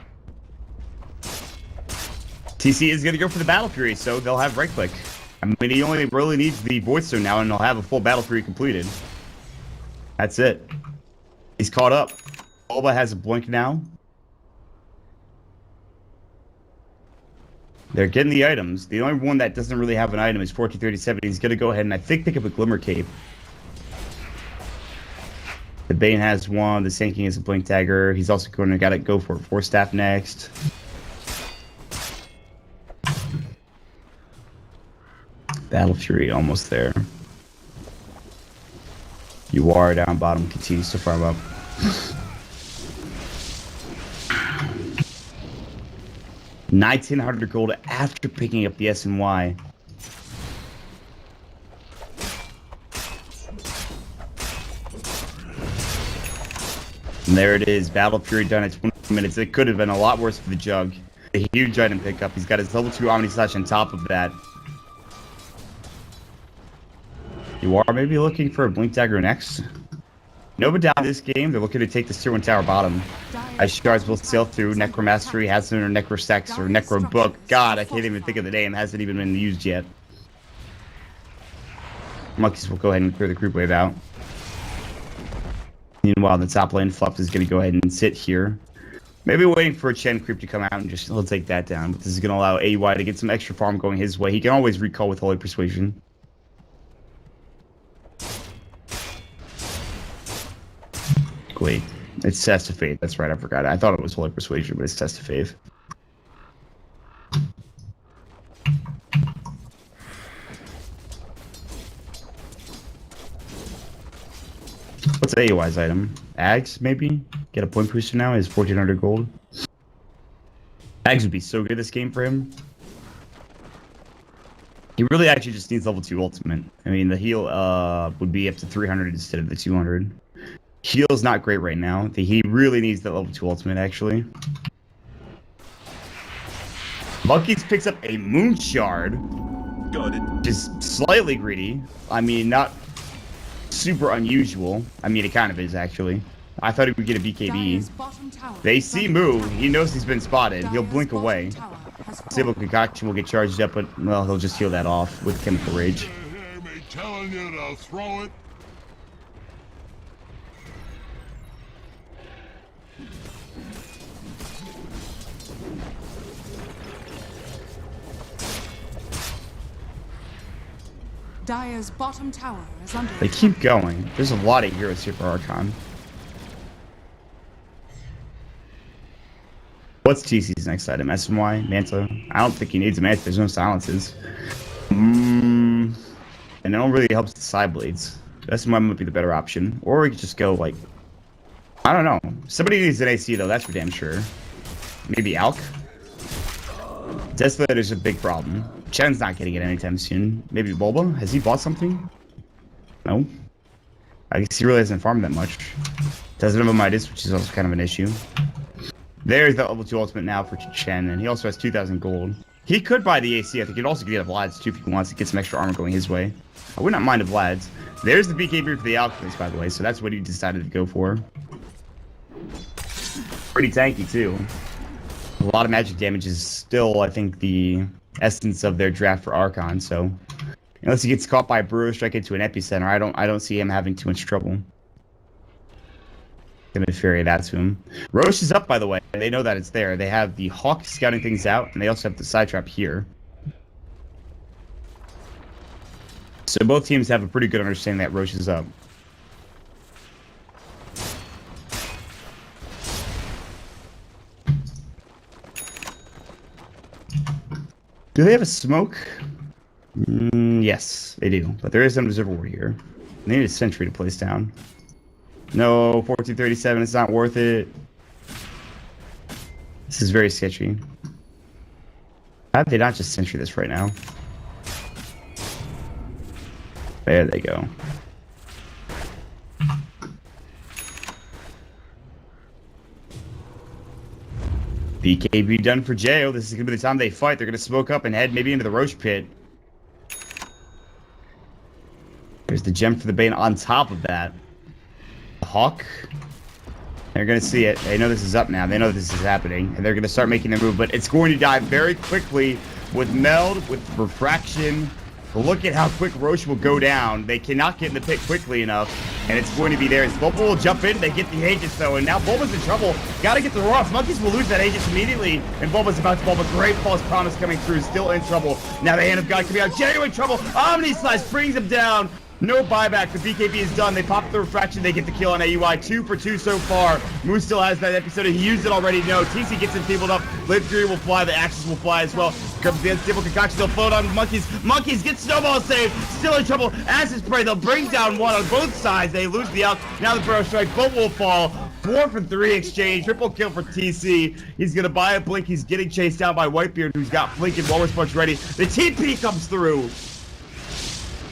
TC is going to go for the Battle Fury, so they'll have right click. I mean, he only really needs the Void Stone now, and he'll have a full Battle Fury completed. That's it. He's caught up. Alba has a blink now. They're getting the items. The only one that doesn't really have an item is 1437. He's going to go ahead and I think pick up a Glimmer Cape. The Bane has one. The Sand King has a Blink Dagger. He's also going to go for 4 staff next. Battle Fury almost there. You are down bottom, continues to farm up. $1,900 gold after picking up the SNY. And there it is, Battle Fury done at 20 minutes. It could have been a lot worse for the Jug. A huge item pickup. He's got his level 2 Omni Slash on top of that. You are maybe looking for a Blink Dagger next. No, but down this game, they're looking to take this tier 1 tower bottom. As shards will sail through. Necromastery has or Necrosex or Necro Book. God, I can't even think of the name. It hasn't even been used yet. Monkeys will go ahead and clear the creep wave out. Meanwhile, the top lane, Fluff is going to go ahead and sit here. Maybe waiting for a Chen creep to come out and just he'll take that down. But this is going to allow AY to get some extra farm going his way. He can always recall with Holy Persuasion. Wait, it's Test of Faith. That's right, I forgot. I thought it was Holy Persuasion, but it's Test of Faith. What's AOI's item? Ags, maybe? Get a point booster now? Is 1400 gold. Ags would be so good this game for him. He really actually just needs level 2 ultimate. I mean, the heal would be up to 300 instead of the 200. Heal's not great right now. He really needs that level 2 ultimate, actually. Monkeys picks up a Moon Shard. Got it. Just slightly greedy. I mean, not super unusual. I mean, it kind of is, actually. I thought he would get a BKB. They see Moo. He knows he's been spotted. He'll blink away. Disable Concoction will get charged up, but, well, he'll just heal that off with Chemical Rage. Hear me telling you to throw it. Dire's bottom tower is under They keep going. There's a lot of heroes here for Archon. What's TC's next item? SNY? Manta? I don't think he needs a Manta. There's no silences. And it don't really help the side blades. SNY might be the better option. Or we could just go, like, I don't know. Somebody needs an AC, though. That's for damn sure. Maybe Alk? Desolator's a big problem. Chen's not getting it anytime soon. Maybe Bulba? Has he bought something? No. I guess he really hasn't farmed that much. Doesn't have a Midas, which is also kind of an issue. There's the level 2 ultimate now for Chen, and he also has 2,000 gold. He could buy the AC. I think he'd also get a Vlad's too if he wants to get some extra armor going his way. I would not mind a Vlad's. There's the BKB for the Alchemist, by the way, so that's what he decided to go for. Pretty tanky, too. A lot of magic damage is still, I think, the essence of their draft for Archon, so unless he gets caught by a Brewer Strike into an Epicenter, I don't see him having too much trouble. Gonna ferry that to him. Roche is up, by the way. They know that it's there. They have the Hawk scouting things out, and they also have the side trap here. So both teams have a pretty good understanding that Roche is up. Do they have a smoke? Yes, they do. But there is an observer here. They need a sentry to place down. No, 1437, it's not worth it. This is very sketchy. How did they not just sentry this right now? There they go. BKB done for Jayo. This is going to be the time they fight. They're going to smoke up and head maybe into the Roach Pit. There's the gem for the Bane on top of that. The Hawk. They're going to see it. They know this is up now. They know this is happening. And they're going to start making their move. But it's going to die very quickly with Meld, with Refraction. Look at how quick Roche will go down. They cannot get in the pit quickly enough. And it's going to be there. As Bulba will jump in. They get the Aegis, though. And now Bulba's in trouble. Got to get the Ross. Monkeys will lose that Aegis immediately. And Bulba's about to Bulba. Great false promise coming through. Still in trouble. Now the Hand of God coming out. Genuine trouble. Omni Slice brings him down. No buyback. The BKB is done. They pop the Refraction. They get the kill on AUI. 2 for 2 so far. Moose still has that episode. He used it already. No. TC gets him feebled up. Live Fury will fly. The Axes will fly as well. Comes the unstable concoction. They'll float on Monkeys. Monkeys get Snowball saved. Still in trouble. As is prey. They'll bring down one on both sides. They lose the out. Now the Burrow Strike. Both will fall. 4 for 3 exchange. Triple kill for TC. He's going to buy a blink. He's getting chased down by Whitebeard, who's got Blink and Walrus Punch ready. The TP comes through.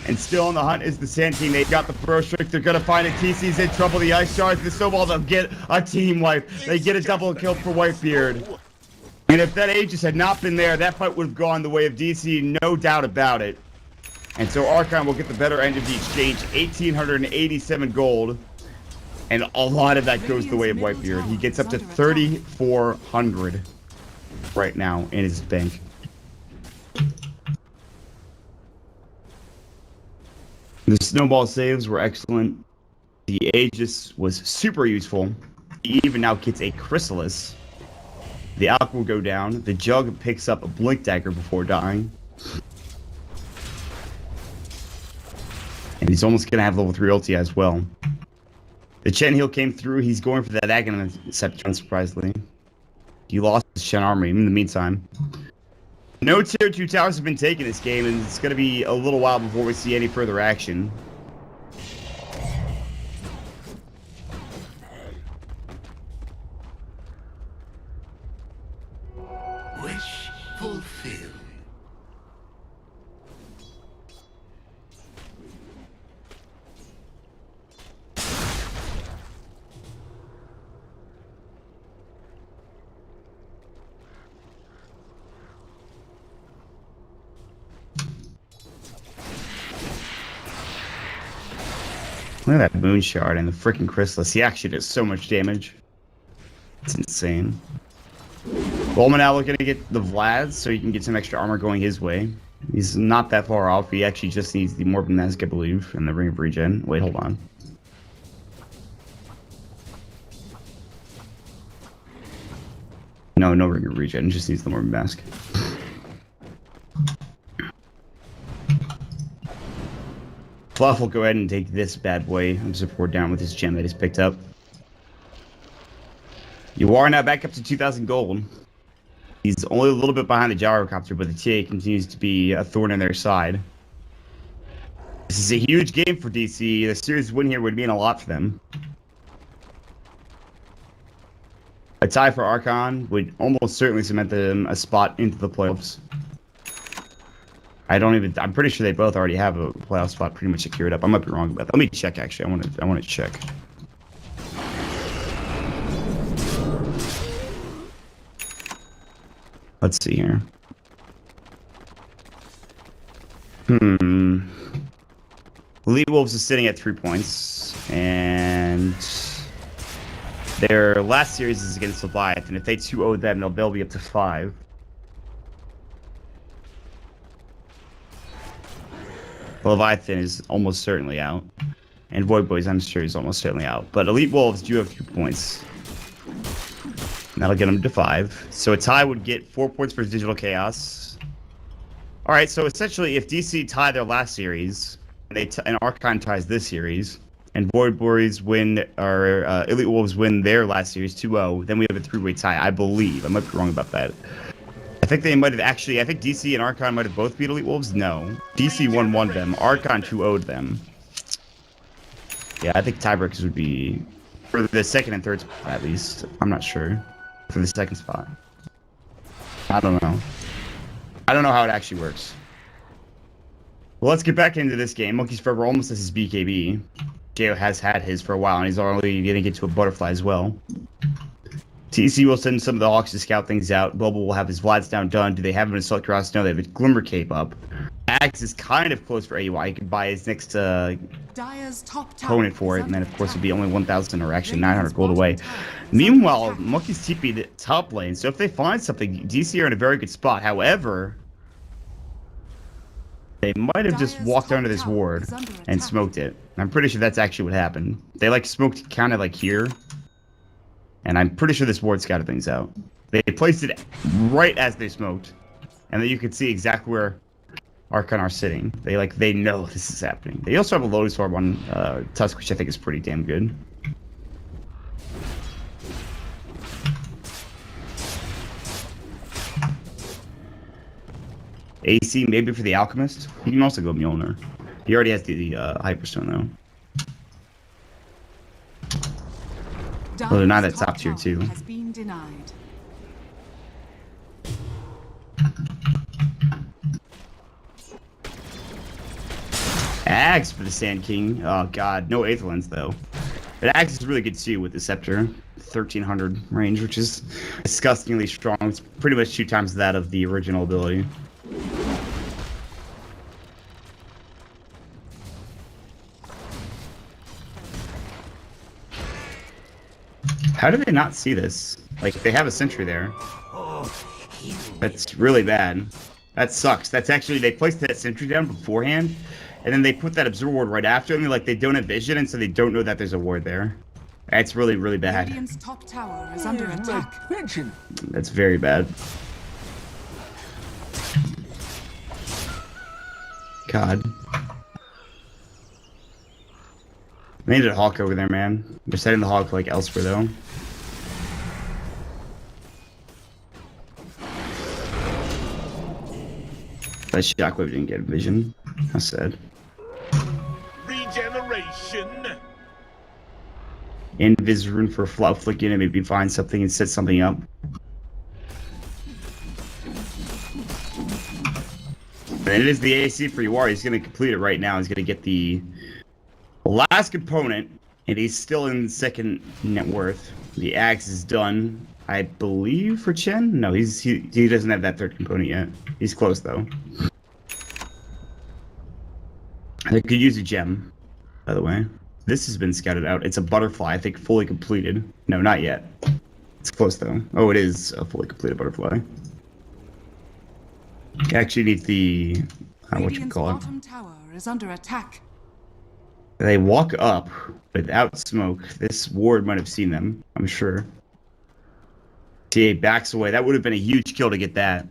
And still on the hunt is the Sand Team. They've got the first trick. They're going to find it. TC's in trouble. The Ice Shards, the Snowball, they'll get a team wipe. They get a double kill for Whitebeard. And if that Aegis had not been there, that fight would have gone the way of DC, no doubt about it. And so Archon will get the better end of the exchange. 1,887 gold. And a lot of that goes the way of Whitebeard. He gets up to 3,400 right now in his bank. The Snowball saves were excellent. The Aegis was super useful. He even now gets a Chrysalis. The Alk will go down. The Jug picks up a Blink Dagger before dying. And he's almost going to have level 3 ulti as well. The Chen heal came through. He's going for that Aghanim Scepter, unsurprisingly. He lost his Shen army in the meantime. No tier 2 towers have been taken this game, and it's going to be a little while before we see any further action. Wish fulfilled. Look at that Moon Shard and the freaking Chrysalis. He actually does so much damage. It's insane. Bulma now looking to get the Vlad so he can get some extra armor going his way. He's not that far off. He actually just needs the Morbid Mask, I believe, and the Ring of Regen. Wait, hold on. No Ring of Regen. Just needs the Morbid Mask. Fluff will go ahead and take this bad boy and support down with his gem that he's picked up. You are now back up to 2,000 gold. He's only a little bit behind the Gyrocopter, but the TA continues to be a thorn in their side. This is a huge game for DC. The series win here would mean a lot for them. A tie for Archon would almost certainly cement them a spot into the playoffs. I'm pretty sure they both already have a playoff spot pretty much secured up. I might be wrong about that. Let me check, actually. I want to check. Let's see here. Elite Wolves is sitting at 3 points, and their last series is against Leviathan. If they 2-0 them, they'll be up to 5. Leviathan is almost certainly out. And Void Boys, I'm sure, is almost certainly out. But Elite Wolves do have 2 points. And that'll get them to 5. So a tie would get 4 points for Digital Chaos. Alright, so essentially, if DC tie their last series, and Archon ties this series, and Void Boys win, or Elite Wolves win their last series 2-0, then we have a 3-way tie, I believe. I might be wrong about that. I think they might have actually, I think DC and Archon might have both beat Elite Wolves. No. DC 1-1 them. Archon 2-0'd them. Yeah, I think tiebreakers would be for the second and third spot, at least. I'm not sure. For the second spot. I don't know. I don't know how it actually works. Well, let's get back into this game. Monkeys Forever almost has his BKB. Jo has had his for a while, and he's already getting into a butterfly as well. TC will send some of the Hawks to scout things out. Bubble will have his Vlad's down done. Do they have an Assault Cross? No, they have a Glimmer Cape up. Axe is kind of close for AUI. He can buy his next Dire's top tower opponent for is it, and then under of course it'd attack. be only 1,000 or actually 900 gold Radiant's away. bottom tower is Meanwhile, under attack. Monkey's TP'd top lane, so if they find something, DC are in a very good spot. However, they might have just Dire's walked top under this tower ward is under and attack. smoked it. I'm pretty sure that's actually what happened. They like smoked kind of like here, and I'm pretty sure this ward scouted things out. They placed it right as they smoked, and then you could see exactly where Archon are sitting. They know this is happening. They also have a Lotus Orb on Tusk, which I think is pretty damn good. AC maybe for the Alchemist. He can also go Mjolnir. He already has the Hyperstone though. Dire's Well, they're not at top tier tower too. has been denied. Axe for the Sand King. Oh god, no Aetherlands though. But Axe is really good too with the Scepter. 1300 range, which is disgustingly strong. It's pretty much 2 times that of the original ability. How do they not see this? Like, they have a sentry there. That's really bad. That sucks. That's actually, they placed that sentry down beforehand, and then they put that Absorb Ward right after, and they don't have vision, and so they don't know that there's a ward there. That's really, really bad. Radiant's top tower is under attack. That's very bad. God. They needed a Hawk over there, man. They're setting the Hawk like elsewhere, though. That Shockwave didn't get vision. That's sad. Regeneration. Invis rune for Fluff flicking and maybe find something and set something up. And it is the AC for Yuar. He's going to complete it right now. He's going to get the last component, and he's still in second net worth. The axe is done, I believe, for Chen. No, he doesn't have that third component yet. He's close though. They could use a gem, by the way. This has been scouted out. It's a butterfly, I think, fully completed. No, not yet. It's close though. Oh, it is a fully completed butterfly. Actually need the what you Radiant's call it. bottom tower is under attack. They walk up without smoke. This ward might have seen them, I'm sure. TA backs away. That would have been a huge kill to get that.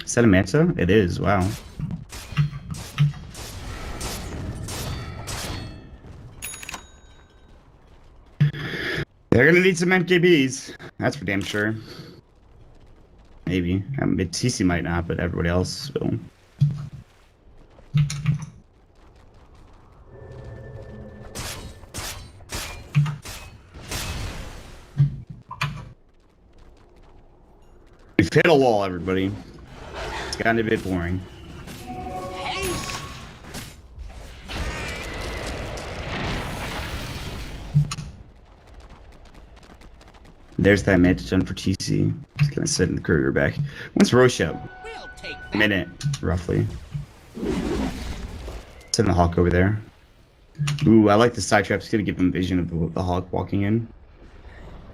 Is that a Manta? It is, wow. They're gonna need some MKBs. That's for damn sure. Maybe. TC might not, but everybody else will. We've hit a wall, everybody. It's gotten a bit boring. There's that match done for TC. Just gonna sit in the courier back. When's Roche up? We'll take that. Minute, roughly. Send the Hawk over there. Ooh, I like the side trap. It's gonna give him vision of the Hawk walking in.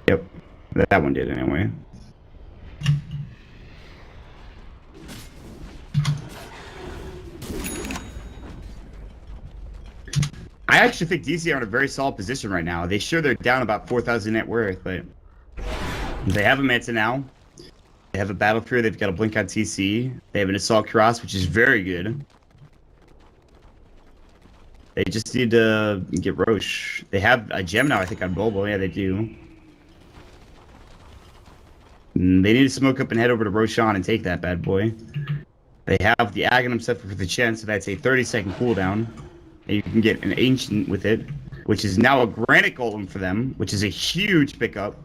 Yep, that one did anyway. I actually think DC are in a very solid position right now. They sure they're down about 4,000 net worth, but they have a Manta now. They have a Battle Fury. They've got a Blink on TC. They have an Assault Cross, which is very good. They just need to get Roche. They have a gem now, I think, on Bobo. Yeah, they do. They need to smoke up and head over to Roshan and take that bad boy. They have the Aghanim set for the Chen, so that's a 30-second cooldown. And you can get an Ancient with it, which is now a Granite Golem for them, which is a huge pickup.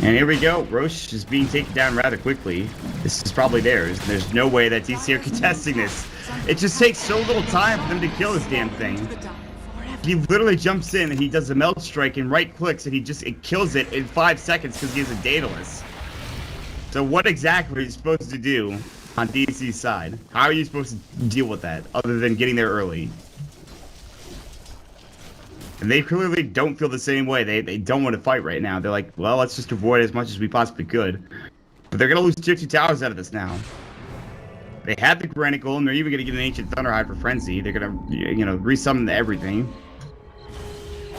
And here we go. Roche is being taken down rather quickly. This is probably theirs. There's no way that DC are contesting this. It just takes so little time for them to kill this damn thing. He literally jumps in and he does a melt strike and right clicks and it kills it in 5 seconds because he has a Daedalus. So what exactly are you supposed to do on DC's side? How are you supposed to deal with that other than getting there early? And they clearly don't feel the same way. They don't want to fight right now. They're like, well, let's just avoid as much as we possibly could. But they're going to lose tier 2 towers out of this now. They have the Granicle, and they're even going to get an Ancient Thunderhide for Frenzy. They're going to, resummon everything.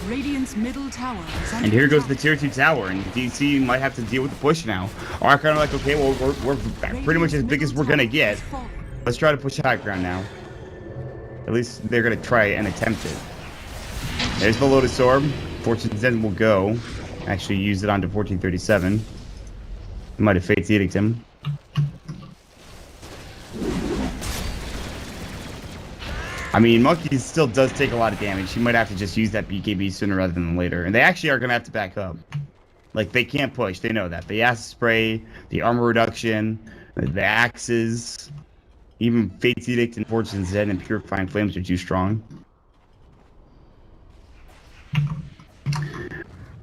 Radiant's middle tower is under And here goes the attack. tier 2 tower, and DC might have to deal with the push now. Archon are like, okay, well, we're pretty much as big as we're going to get. Let's try to push high ground now. At least they're going to try and attempt it. There's the Lotus Orb. Fortune's End will go. Actually use it onto 1437. Might have Fate's Edict him. I mean, Monkey still does take a lot of damage. He might have to just use that BKB sooner rather than later. And they actually are going to have to back up. Like, they can't push. They know that. The Acid Spray, the Armor Reduction, the Axes, even Fate's Edict and Fortune's End and Purifying Flames are too strong.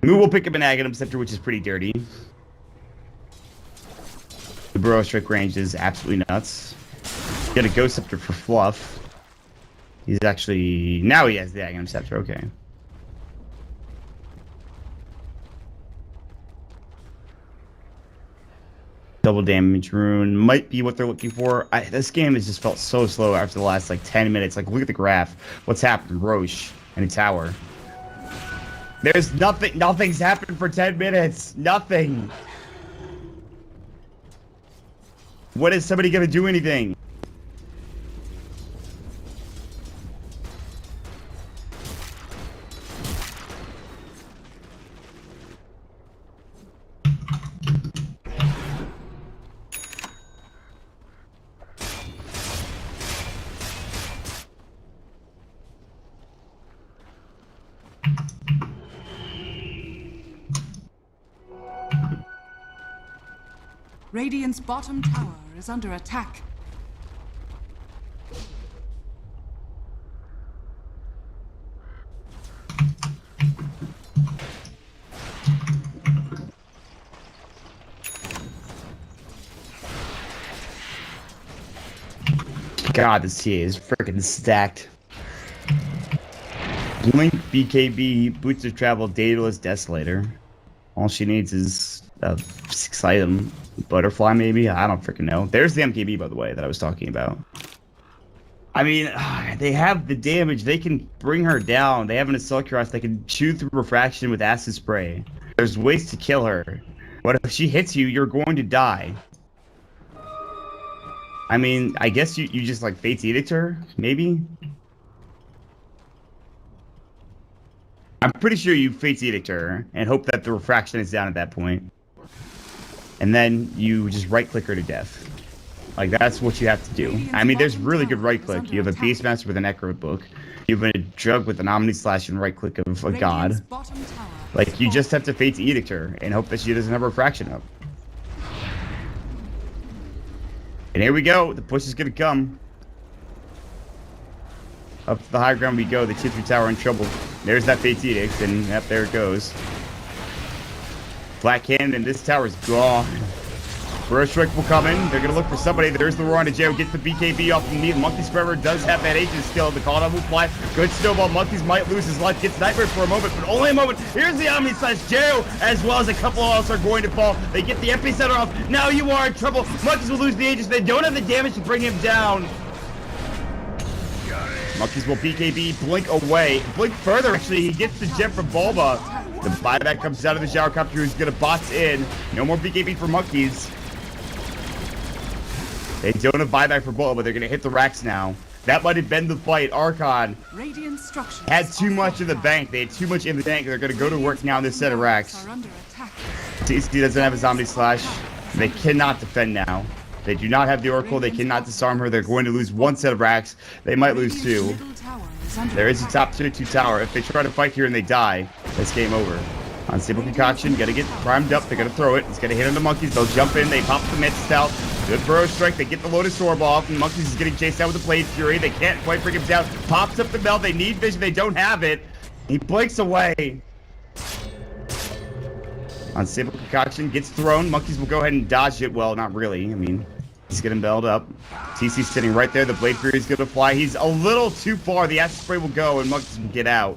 Moo will pick up an Aghanim Scepter, which is pretty dirty. The Burrow Strike range is absolutely nuts. Get a Ghost Scepter for fluff. He's actually... Now he has the Aghanim Scepter, okay. Double damage rune might be what they're looking for. This game has just felt so slow after the last, 10 minutes. Look at the graph. What's happened? Roche and a tower. There's nothing. Nothing's happened for 10 minutes. Nothing. When is somebody going to do anything? Radiant's bottom tower is under attack. God, this TA is freaking stacked. Blink, BKB, Boots of Travel, Daedalus, Desolator. All she needs is a 6-item butterfly, maybe? I don't freaking know. There's the MKB, by the way, that I was talking about. I mean, they have the damage. They can bring her down. They have an Assault Cuirass. They can chew through Refraction with Acid Spray. There's ways to kill her. But if she hits you, you're going to die. I mean, I guess you just, Fate's Edict her? Maybe? I'm pretty sure you Fate's Edict her and hope that the Refraction is down at that point. And then you just right-click her to death. That's what you have to do. I mean, there's really good right-click. You have a Beastmaster with an Necro Book. You have a Jug with an Omni Slash and right-click of a God. You just have to Fate's Edict her and hope that she doesn't have a Refraction up. And here we go. The push is going to come. Up to the high ground we go. The tier 3 tower in trouble. There's that Fate's Edict, and yep, there it goes. Black Cannon, and this tower is gone. Burrow Strike will come in. They're going to look for somebody. There's the Roar on Joe. Gets the BKB off the knee. Monkey's Forever does have that agent skill. The call will fly. Good snowball. Monkeys might lose his life. Gets Nightmare for a moment, but only a moment. Here's the Omni Slash Joe, as well as a couple else are going to fall. They get the epicenter off. Now you are in trouble. Monkeys will lose the agents. They don't have the damage to bring him down. Monkeys will BKB, blink away. Blink further, actually. He gets the gem from Bulba. The buyback comes out of the shower copter, who's going to box in. No more BKB for Monkeys. They don't have buyback for Bulba, but they're going to hit the racks now. That might have been the fight. Archon had too much in the bank. They had too much in the bank. They're going to go to work now on this set of racks. TC doesn't have his Omni Slash. They cannot defend now. They do not have the Oracle. They cannot disarm her. They're going to lose one set of racks. They might lose two. There is a top tier 2 tower. If they try to fight here and they die, it's game over. Unstable Concoction, gotta get primed up. They're gonna throw it. It's gonna hit on the monkeys. They'll jump in. They pop the Mist out. Good burrow strike. They get the Lotus Orb off. And monkeys is getting chased out with the Blade Fury. They can't quite bring him down. Pops up the meld. They need vision. They don't have it. He blinks away. Unstable Concoction gets thrown. Monkeys will go ahead and dodge it. Well, not really. I mean, he's getting bailed up. TC's sitting right there. The Blade Fury is gonna fly. He's a little too far. The Acid Spray will go, and monkeys can get out.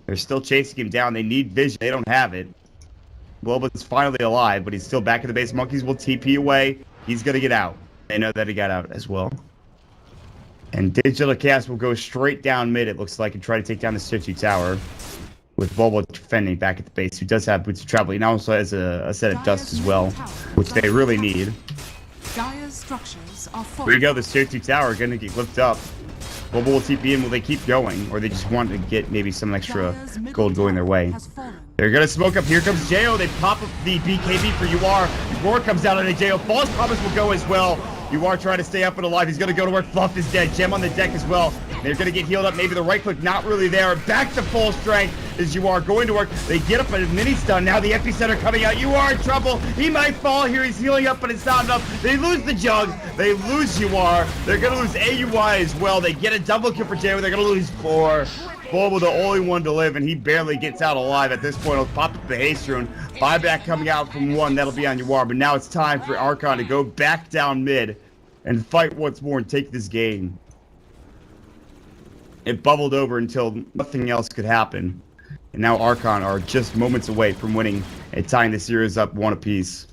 They're still chasing him down. They need vision. They don't have it. Wilbut's finally alive, but he's still back at the base. Monkeys will TP away. He's going to get out. They know that he got out as well. And Digital Chaos will go straight down mid, it looks like, and try to take down the Tier 2 tower. With Bulba defending back at the base, who does have Boots of Travel. He now also has a set of Dust as well, which they really need. Dire's structures are Here we go. The Tier 2 tower going to get lifted up. Bulba will TP in. Will they keep going? Or they just want to get maybe some extra gold going their way? They're going to smoke up. Here comes Jo. They pop up the BKB for UR. Roar comes out on a Jo. False Promise will go as well. UR trying to stay up and alive. He's going to go to work. Fluff is dead. Gem on the deck as well. They're going to get healed up. Maybe the right click not really there. Back to full strength is UR going to work. They get up a mini stun. Now the epicenter coming out. UR in trouble. He might fall here. He's healing up, but it's not enough. They lose the jug. They lose UR. They're going to lose AUI as well. They get a double kill for Jay. They're going to lose 4. Bulba the only one to live, and he barely gets out alive at this point. He'll pop up the haste rune. Buyback coming out from 1. That'll be on UR. But now it's time for Archon to go back down mid and fight once more and take this game. It bubbled over until nothing else could happen. And now Archon are just moments away from winning and tying the series up 1 apiece.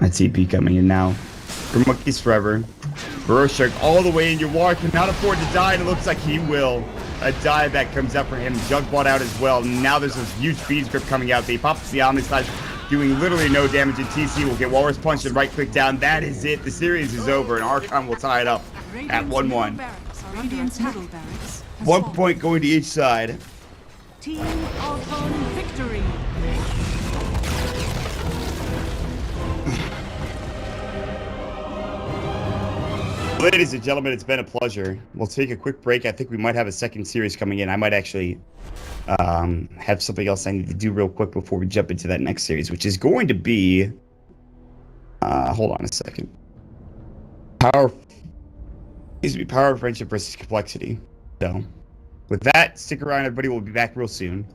That's EP coming in now. For Monkeys Forever. Burrowshark all the way in. UR cannot afford to die, and it looks like he will. A dive that comes up for him. Jug bought out as well. Now there's this huge Beast Grip coming out. They pop the Omni Slash, doing literally no damage, and TC will get Walrus Punch and right click down. That is it. The series is over, and Archon will tie it up at 1-1. 1 point going to each side. Team Archon victory. Ladies and gentlemen, it's been a pleasure. We'll take a quick break. I think we might have a second series coming in. I might actually have something else I need to do real quick before we jump into that next series, which is going to be... hold on a second. Power of Friendship versus Complexity. So, with that, stick around, everybody. We'll be back real soon.